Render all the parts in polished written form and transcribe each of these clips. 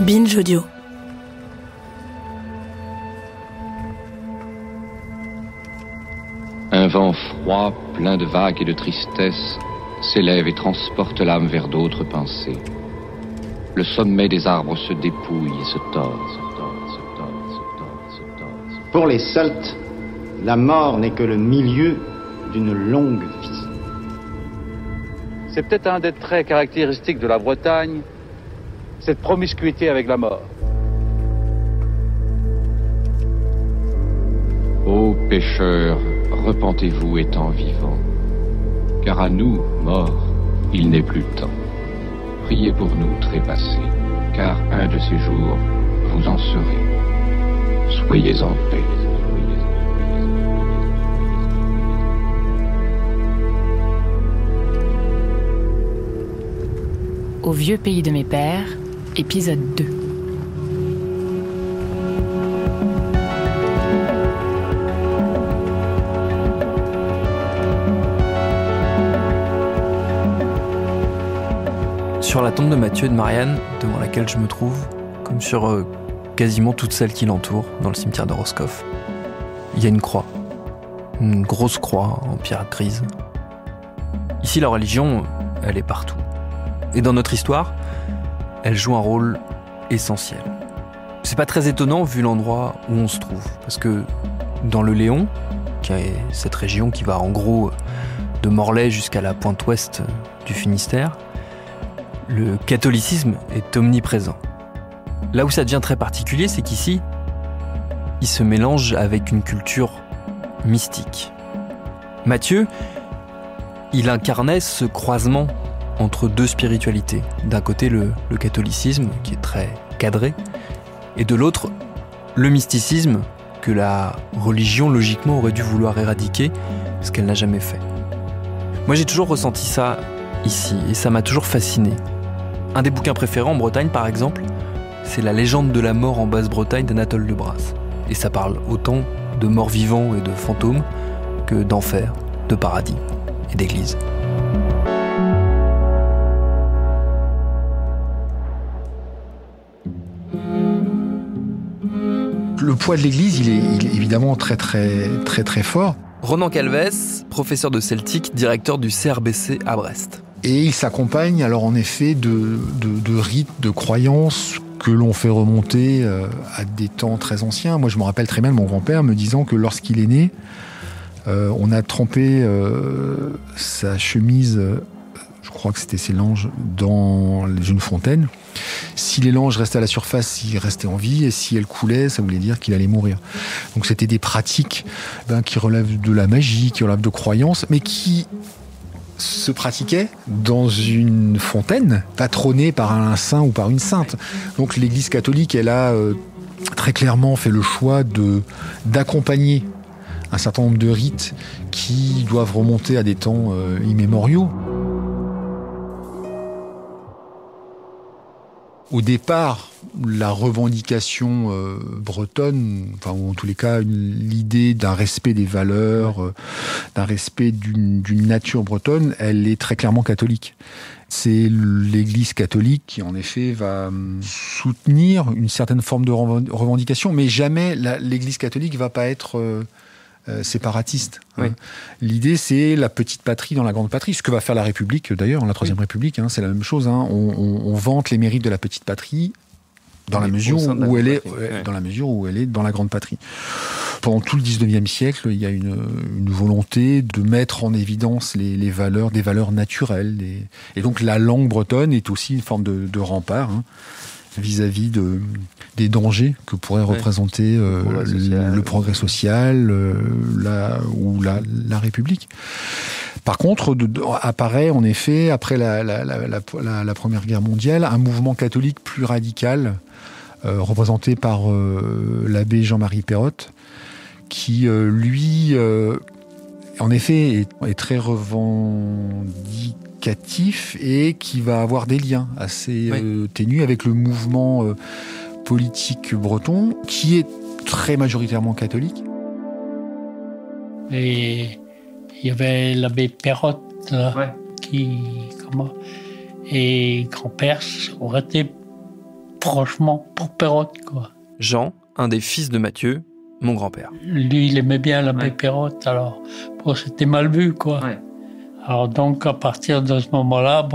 Binge Audio. Un vent froid, plein de vagues et de tristesse, s'élève et transporte l'âme vers d'autres pensées. Le sommet des arbres se dépouille et se tord. Pour les Celtes, la mort n'est que le milieu d'une longue vie. C'est peut-être un des traits caractéristiques de la Bretagne, cette promiscuité avec la mort. Ô pécheurs, repentez-vous étant vivants, car à nous, morts, il n'est plus temps. Priez pour nous, trépassés, car un de ces jours, vous en serez. Soyez en paix. Au vieux pays de mes pères, épisode 2. Sur la tombe de Mathieu et de Marianne, devant laquelle je me trouve, comme sur quasiment toutes celles qui l'entourent dans le cimetière de Roscoff, il y a une croix. Une grosse croix en pierre grise. Ici, la religion, elle est partout. Et dans notre histoire, elle joue un rôle essentiel. C'est pas très étonnant vu l'endroit où on se trouve, parce que dans le Léon, qui est cette région qui va en gros de Morlaix jusqu'à la pointe ouest du Finistère, le catholicisme est omniprésent. Là où ça devient très particulier, c'est qu'ici, il se mélange avec une culture mystique. Mathieu, il incarnait ce croisement entre deux spiritualités. D'un côté, le catholicisme, qui est très cadré, et de l'autre, le mysticisme, que la religion, logiquement, aurait dû vouloir éradiquer, ce qu'elle n'a jamais fait. Moi, j'ai toujours ressenti ça ici, et ça m'a toujours fasciné. Un des bouquins préférés en Bretagne, par exemple, c'est La légende de la mort en Basse-Bretagne d'Anatole de Brasse. Et ça parle autant de morts vivants et de fantômes que d'enfer, de paradis et d'église. Le poids de l'église, il est évidemment très fort. Ronan Calvès, professeur de celtique, directeur du CRBC à Brest. Et il s'accompagne alors en effet de rites, de croyances que l'on fait remonter à des temps très anciens. Moi je me rappelle très bien de mon grand-père me disant que lorsqu'il est né, on a trempé sa chemise, je crois que c'était ses langes, dans une fontaine. Si les langes restaient à la surface, il restait en vie, et si elles coulaient, ça voulait dire qu'il allait mourir. Donc c'était des pratiques qui relèvent de la magie, qui relèvent de croyances, mais qui se pratiquaient dans une fontaine patronnée par un saint ou par une sainte. Donc l'Église catholique, elle a très clairement fait le choix d'accompagner un certain nombre de rites qui doivent remonter à des temps immémoriaux. Au départ, la revendication bretonne, enfin, ou en tous les cas l'idée d'un respect des valeurs, d'un respect d'une nature bretonne, elle est très clairement catholique. C'est l'Église catholique qui, en effet, va soutenir une certaine forme de revendication, mais jamais l'Église catholique va pas être séparatiste. Oui. L'idée, c'est la petite patrie dans la grande patrie. Ce que va faire la République, d'ailleurs, la Troisième République, c'est la même chose. On vante les mérites de la petite patrie dans la mesure où elle est, dans la mesure où elle est dans la grande patrie. Pendant tout le 19e siècle, il y a une volonté de mettre en évidence les valeurs, des valeurs naturelles. Et donc la langue bretonne est aussi une forme de rempart vis-à-vis des dangers que pourrait représenter le progrès social ou la République. Par contre, apparaît en effet, après la Première Guerre mondiale, un mouvement catholique plus radical, représenté par l'abbé Jean-Marie Perrotte, qui, lui, en effet, est très revendicatif et qui va avoir des liens assez ténus avec le mouvement politique breton, qui est très majoritairement catholique. Et il y avait l'abbé Perrotte qui, et grand-père aurait été franchement, pour Perrotte, quoi. Jean, un des fils de Mathieu, mon grand-père. Lui, il aimait bien l'abbé Perrotte, alors bon, c'était mal vu, quoi. Ouais. Alors donc, à partir de ce moment-là,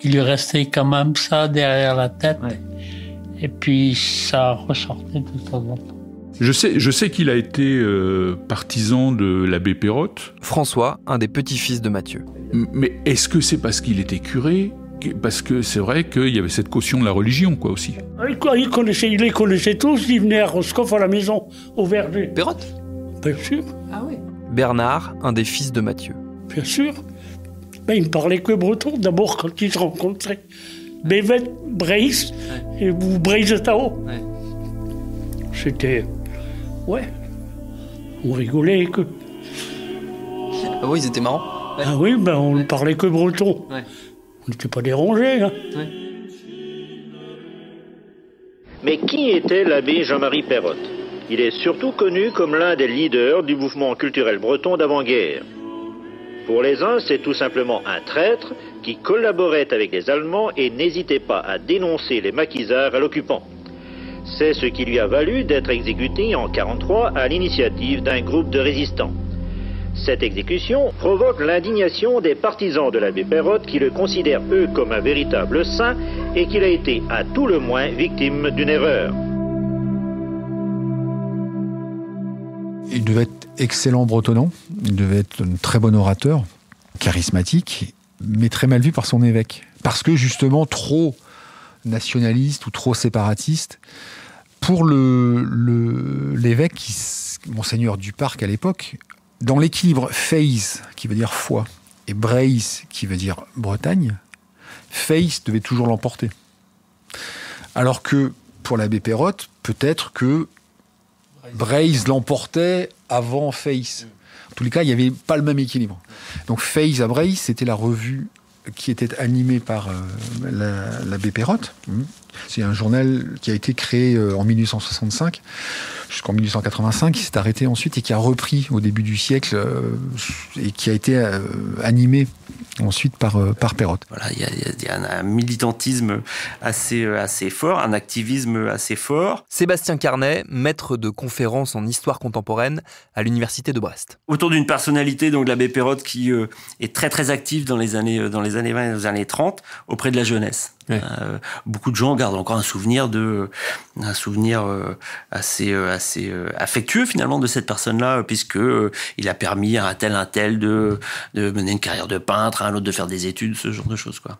il lui restait quand même ça derrière la tête. Ouais. Et puis, ça ressortait de temps en temps. Je sais qu'il a été partisan de l'abbé Perrotte. François, un des petits-fils de Mathieu. Mais est-ce que c'est parce qu'il était curé ? Parce que c'est vrai qu'il y avait cette caution de la religion, quoi, aussi. Il les connaissait tous, il venait à Roscoff à la maison, au Verger. Perrotte ? Bien sûr. Ah oui. Bernard, un des fils de Mathieu. Bien sûr. Ben, il ne parlait que breton, d'abord, quand ils se rencontraient. Bévet, Braise, et vous Braise Tao. Ouais. C'était... Ouais. On rigolait que... Ah oui, ils étaient marrants. Ouais. Ah oui, ben on ne parlait que breton. Ouais. On n'était pas dérangés, hein. Ouais. Mais qui était l'abbé Jean-Marie Perrotte ? Il est surtout connu comme l'un des leaders du mouvement culturel breton d'avant-guerre. Pour les uns, c'est tout simplement un traître qui collaborait avec les Allemands et n'hésitait pas à dénoncer les maquisards à l'occupant. C'est ce qui lui a valu d'être exécuté en 1943 à l'initiative d'un groupe de résistants. Cette exécution provoque l'indignation des partisans de l'abbé Perrotte qui le considèrent eux comme un véritable saint et qu'il a été à tout le moins victime d'une erreur. Il devait être excellent bretonnant, il devait être un très bon orateur, charismatique, mais très mal vu par son évêque. Parce que justement trop nationaliste ou trop séparatiste. Pour l'évêque, Monseigneur Duparc à l'époque, dans l'équilibre Feis, qui veut dire foi, et Braise, qui veut dire Bretagne, Feis devait toujours l'emporter. Alors que pour l'abbé Perrotte, peut-être que Braise l'emportait avant Feis. En tous les cas, il n'y avait pas le même équilibre. Donc Feis à Braise, c'était la revue qui était animée par l'abbé Perrotte. C'est un journal qui a été créé en 1865 jusqu'en 1885, qui s'est arrêté ensuite et qui a repris au début du siècle et qui a été animé ensuite par Perrotte. Voilà, il y a un militantisme assez fort, un activisme assez fort. Sébastien Carnet, maître de conférences en histoire contemporaine à l'université de Brest. Autour d'une personnalité, donc l'abbé Perrotte, qui est très très active dans les années 20 et les années 30 auprès de la jeunesse. Ouais. Beaucoup de gens gardent encore un souvenir assez affectueux finalement de cette personne-là, puisque il a permis à un tel de mener une carrière de peintre, à un autre de faire des études, ce genre de choses, quoi.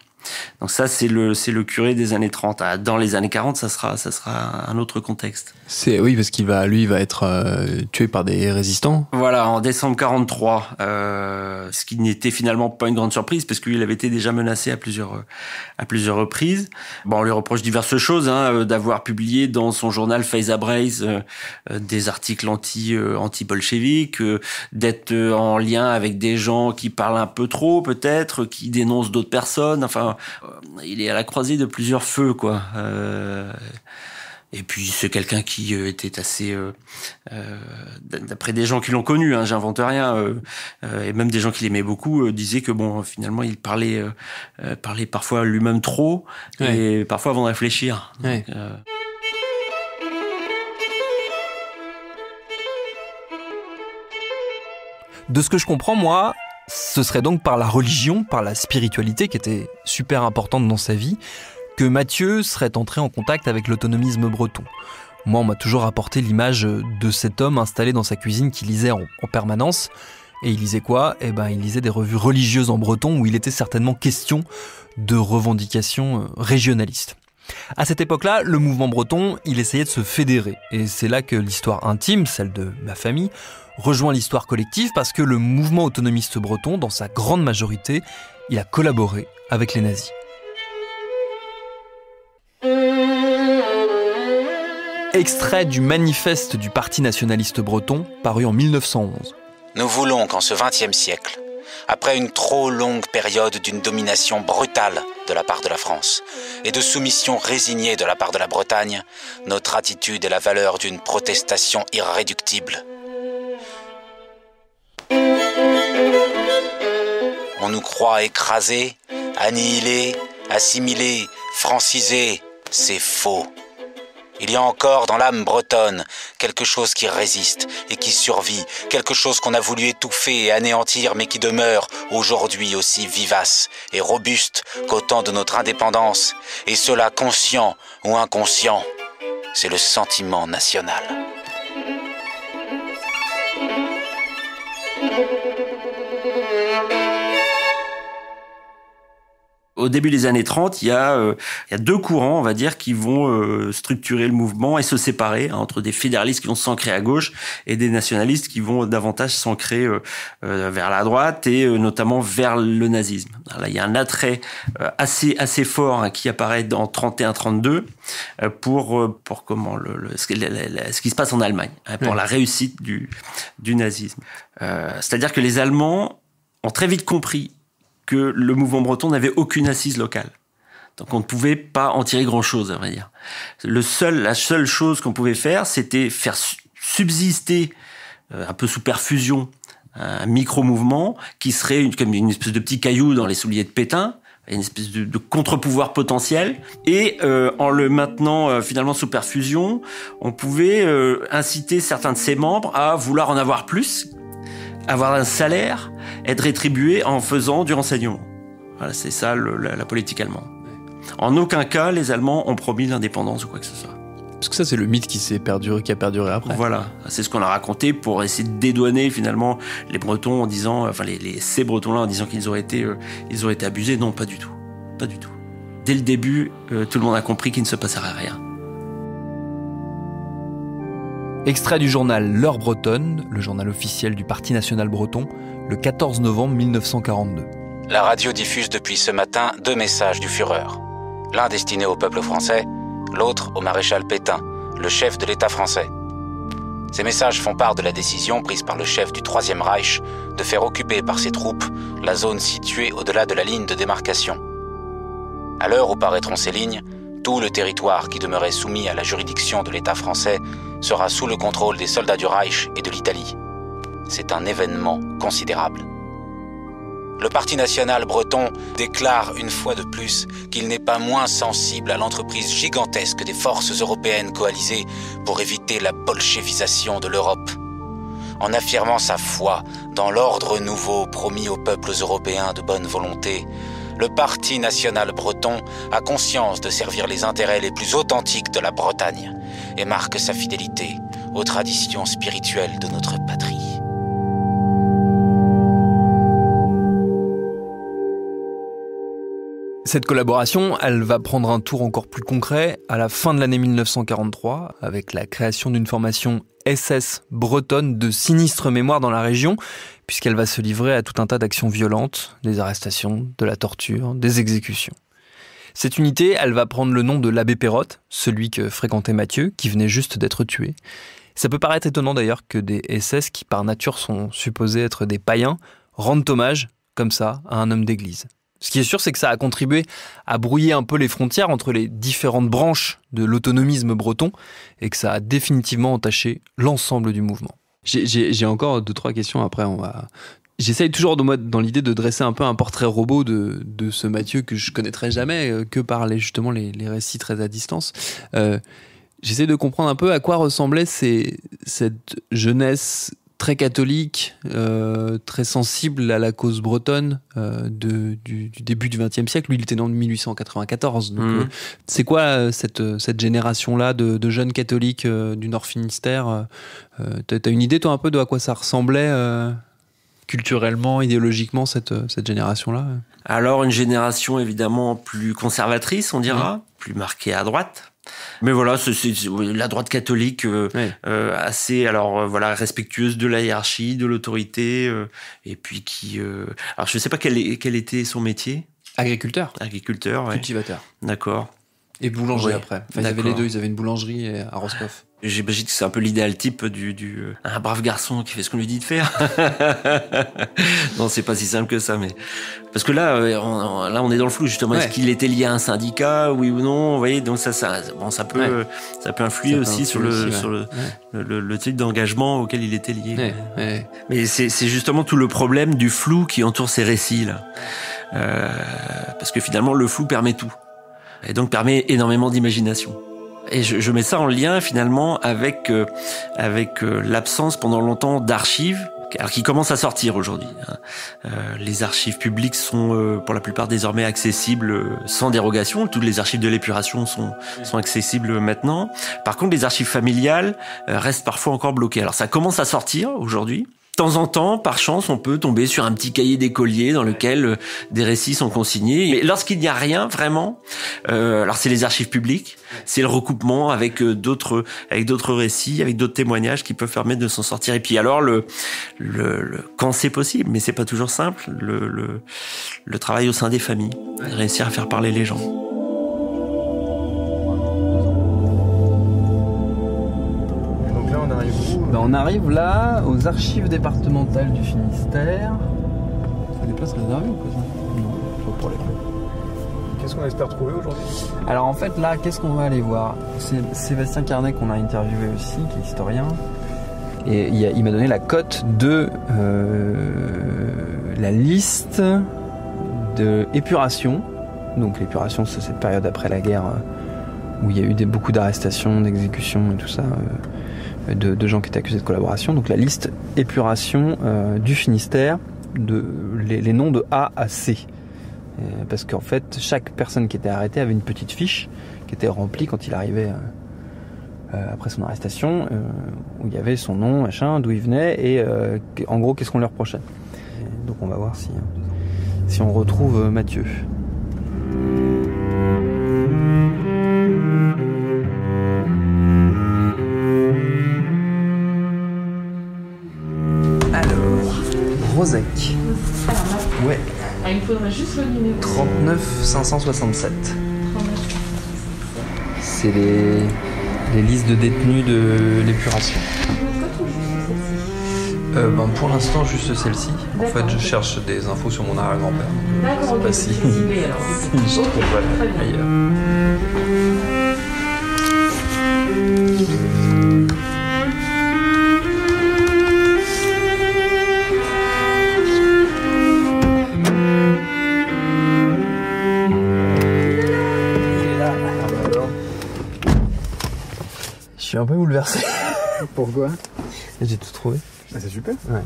Donc ça, c'est le curé des années 30. Dans les années 40, ça sera un autre contexte. Oui, parce qu'il va être tué par des résistants. Voilà, en décembre 43, ce qui n'était finalement pas une grande surprise, parce qu'il avait été déjà menacé à plusieurs reprises. Bon, on lui reproche diverses choses, d'avoir publié dans son journal Faiza Braise des articles anti-bolcheviques, d'être en lien avec des gens qui parlent un peu trop, peut-être, qui dénoncent d'autres personnes. Enfin, il est à la croisée de plusieurs feux, quoi. Et puis c'est quelqu'un qui était assez, d'après des gens qui l'ont connu, j'invente rien, et même des gens qui l'aimaient beaucoup disaient que finalement il parlait parfois lui-même trop, ouais. Et parfois avant de réfléchir. Ouais. Donc, De ce que je comprends, moi, ce serait donc par la religion, par la spiritualité qui était super importante dans sa vie, que Mathieu serait entré en contact avec l'autonomisme breton. Moi, on m'a toujours apporté l'image de cet homme installé dans sa cuisine qui lisait en permanence. Et il lisait quoi ? Il lisait des revues religieuses en breton où il était certainement question de revendications régionalistes. À cette époque-là, le mouvement breton, il essayait de se fédérer. Et c'est là que l'histoire intime, celle de ma famille, rejoint l'histoire collective parce que le mouvement autonomiste breton, dans sa grande majorité, il a collaboré avec les nazis. Extrait du manifeste du Parti nationaliste breton, paru en 1911. Nous voulons qu'en ce XXe siècle, après une trop longue période d'une domination brutale de la part de la France et de soumission résignée de la part de la Bretagne, notre attitude ait la valeur d'une protestation irréductible. On nous croit écrasés, annihilés, assimilés, francisés, c'est faux. Il y a encore dans l'âme bretonne quelque chose qui résiste et qui survit, quelque chose qu'on a voulu étouffer et anéantir mais qui demeure aujourd'hui aussi vivace et robuste qu'au temps de notre indépendance, et cela conscient ou inconscient, c'est le sentiment national. Au début des années 30, il y a deux courants, on va dire, qui vont structurer le mouvement et se séparer, entre des fédéralistes qui vont s'ancrer à gauche et des nationalistes qui vont davantage s'ancrer vers la droite et notamment vers le nazisme. Alors là, il y a un attrait assez fort qui apparaît en 31-32 pour comment ce qui se passe en Allemagne, pour la réussite du nazisme. C'est-à-dire que les Allemands ont très vite compris que le mouvement breton n'avait aucune assise locale. Donc on ne pouvait pas en tirer grand-chose, on va dire. La seule chose qu'on pouvait faire, c'était faire subsister, un peu sous perfusion, un micro-mouvement qui serait comme une espèce de petit caillou dans les souliers de Pétain, une espèce de contre-pouvoir potentiel. Et en le maintenant finalement sous perfusion, on pouvait inciter certains de ses membres à vouloir en avoir plus, avoir un salaire, être rétribué en faisant du renseignement. Voilà, c'est ça la politique allemande. En aucun cas, les Allemands ont promis l'indépendance ou quoi que ce soit. Parce que ça, c'est le mythe qui a perduré après. Voilà, c'est ce qu'on a raconté pour essayer de dédouaner finalement les Bretons en disant, ces Bretons-là en disant qu'ils auraient été abusés. Non, pas du tout. Pas du tout. Dès le début, tout le monde a compris qu'il ne se passerait rien. Extrait du journal L'Heure bretonne, le journal officiel du Parti national breton, le 14 novembre 1942. La radio diffuse depuis ce matin 2 messages du Führer. L'un destiné au peuple français, l'autre au maréchal Pétain, le chef de l'État français. Ces messages font part de la décision prise par le chef du Troisième Reich de faire occuper par ses troupes la zone située au-delà de la ligne de démarcation. À l'heure où paraîtront ces lignes, tout le territoire qui demeurait soumis à la juridiction de l'État français sera sous le contrôle des soldats du Reich et de l'Italie. C'est un événement considérable. Le Parti national breton déclare une fois de plus qu'il n'est pas moins sensible à l'entreprise gigantesque des forces européennes coalisées pour éviter la bolchevisation de l'Europe. En affirmant sa foi dans l'ordre nouveau promis aux peuples européens de bonne volonté, le Parti national breton a conscience de servir les intérêts les plus authentiques de la Bretagne et marque sa fidélité aux traditions spirituelles de notre patrie. Cette collaboration, elle va prendre un tour encore plus concret à la fin de l'année 1943, avec la création d'une formation SS bretonne de sinistre mémoire dans la région, puisqu'elle va se livrer à tout un tas d'actions violentes, des arrestations, de la torture, des exécutions. Cette unité, elle va prendre le nom de l'abbé Pérotte, celui que fréquentait Mathieu, qui venait juste d'être tué. Ça peut paraître étonnant d'ailleurs que des SS, qui par nature sont supposés être des païens, rendent hommage, comme ça, à un homme d'église. Ce qui est sûr, c'est que ça a contribué à brouiller un peu les frontières entre les différentes branches de l'autonomisme breton et que ça a définitivement entaché l'ensemble du mouvement. J'ai encore 2-3 questions, après on va... J'essaye toujours dans l'idée de dresser un peu un portrait robot de ce Mathieu que je connaîtrais jamais, que par justement les récits très à distance. J'essaie de comprendre un peu à quoi ressemblait cette jeunesse très catholique, très sensible à la cause bretonne du début du XXe siècle. Lui, il était né en 1894. Donc, c'est quoi cette génération-là de jeunes catholiques du Nord Finistère? T'as une idée, toi, un peu de à quoi ça ressemblait culturellement, idéologiquement, cette génération-là? Alors, une génération évidemment plus conservatrice, on dira, plus marquée à droite. Mais voilà, c'est la droite catholique assez respectueuse de la hiérarchie, de l'autorité, et puis qui... alors je ne sais pas quel était son métier. Agriculteur, ouais. Cultivateur. D'accord. Et boulanger après. Enfin, ils avaient les deux, ils avaient une boulangerie à Roscoff. J'imagine que c'est un peu l'idéal type un brave garçon qui fait ce qu'on lui dit de faire. Non, c'est pas si simple que ça, mais parce que là, on est dans le flou justement. Ouais. Est-ce qu'il était lié à un syndicat, oui ou non? Vous voyez, donc ça peut influer aussi sur le type d'engagement auquel il était lié. Ouais. Ouais. Mais c'est justement tout le problème du flou qui entoure ces récits là, parce que finalement le flou permet tout. et donc permet énormément d'imagination. Et je mets ça en lien finalement avec l'absence pendant longtemps d'archives, alors qui commencent à sortir aujourd'hui. Les archives publiques sont pour la plupart désormais accessibles sans dérogation. Toutes les archives de l'épuration sont accessibles maintenant. Par contre, les archives familiales restent parfois encore bloquées. Alors ça commence à sortir aujourd'hui. De temps en temps, par chance, on peut tomber sur un petit cahier d'écolier dans lequel des récits sont consignés. Mais lorsqu'il n'y a rien, vraiment, alors c'est les archives publiques, c'est le recoupement avec d'autres récits, avec d'autres témoignages qui peuvent permettre de s'en sortir. Et puis alors, quand c'est possible, mais c'est pas toujours simple, le travail au sein des familles, réussir à faire parler les gens. On arrive là aux archives départementales du Finistère. C'est des places réservées ou quoi ça? Non, pas pour les clés. Qu'est-ce qu'on espère trouver aujourd'hui? Alors en fait là, qu'est-ce qu'on va aller voir? C'est Sébastien Carnet qu'on a interviewé aussi, qui est historien. Et il m'a donné la cote de la liste de épuration. Donc l'épuration, c'est cette période après la guerre où il y a eu beaucoup d'arrestations, d'exécutions et tout ça. De gens qui étaient accusés de collaboration. Donc la liste épuration du Finistère, les noms de A à C. Parce qu'en fait, chaque personne qui était arrêtée avait une petite fiche qui était remplie quand il arrivait après son arrestation, où il y avait son nom, machin, d'où il venait, et en gros, qu'est-ce qu'on lui reprochait. Et donc on va voir si on retrouve Mathieu. Rosec. Ouais. Il faudrait juste le numéro. 39 567. C'est les listes de détenus de l'épuration. Pour l'instant, juste celle-ci. En fait, je cherche des infos sur mon arrière-grand-père. D'accord, ok. Si je trouve ailleurs. Je suis un peu bouleversé. Pourquoi? J'ai tout trouvé. Ah, c'est super. Ouais.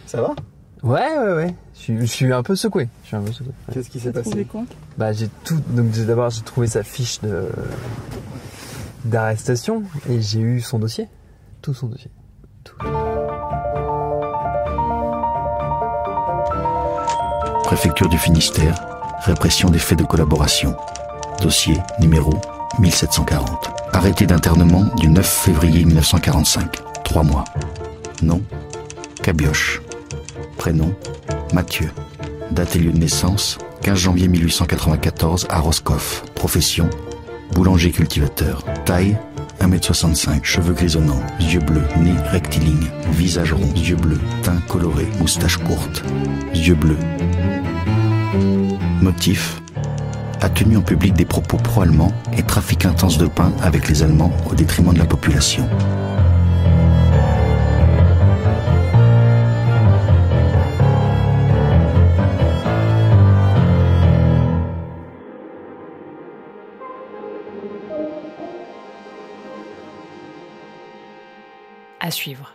Ça va? Ouais. Je suis un peu secoué. Ouais. Qu'est-ce qui s'est passé? J'ai d'abord trouvé sa fiche d'arrestation et j'ai eu son dossier. Tout son dossier. Tout. Préfecture du Finistère, répression des faits de collaboration. Dossier numéro 1740. Arrêté d'internement du 9 février 1945. 3 mois. Nom, Cabioche. Prénom, Mathieu. Date et lieu de naissance, 15 janvier 1894 à Roscoff. Profession, boulanger cultivateur. Taille, 1m65. Cheveux grisonnants, yeux bleus, nez rectiligne. Visage rond, yeux bleus, teint coloré, moustache courte. Yeux bleus. Motif, a tenu en public des propos pro-allemands et trafic intense de pain avec les Allemands au détriment de la population. À suivre.